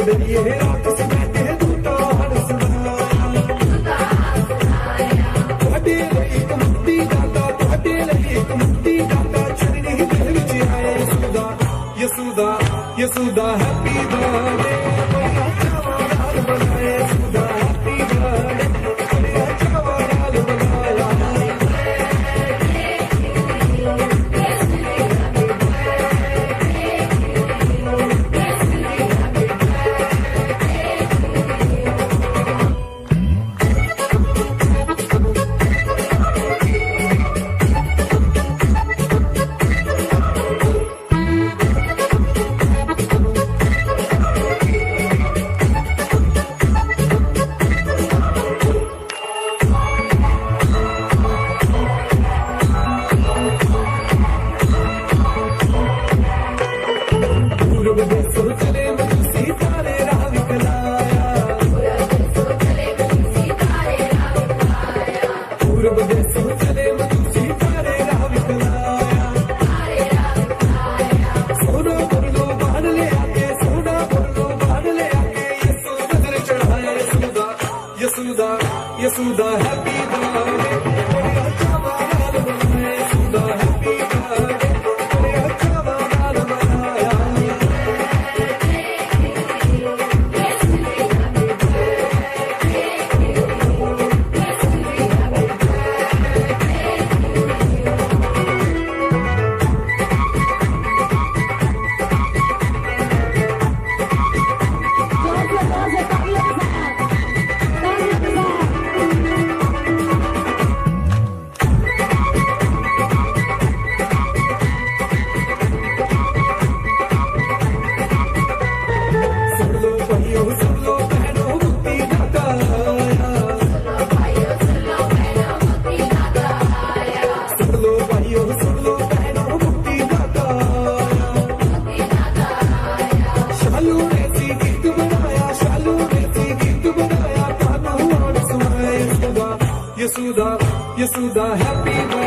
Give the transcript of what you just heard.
डरिए रात से बैठे दूता हरस ਤੁਹਾਡੇ ਲਈ ਇੱਕ ਮੁਕਤੀ ਦਾਤਾ ਤੁਹਾਡੇ ਲਈ ਇੱਕ ਮੁਕਤੀ ਦਾਤਾ ਚਰਨੀ ਦੇ ਵਿੱਚ ਆਏ ਯਸੂਦਾ ਯਸੂਦਾ ਹੈਪੀ ਬਰਥਡੇ ਬੜਾ ਚਾਵਾਂ ਨਾਲ ਬਣਾਏ ਯਸੂਦਾ ਹੈਪੀ ਬਰਥਡੇ ਬੜਾ ਚਾਵਾਂ ਨਾਲ ਬਣਾਇਆ यसूदा हैप्पी बर्थडे बड़ा चावा नाल बनाया यसूदा हैप्पी बर्थडे बड़ा चावा नाल बनाया यसूदा यसूदा हैप्पी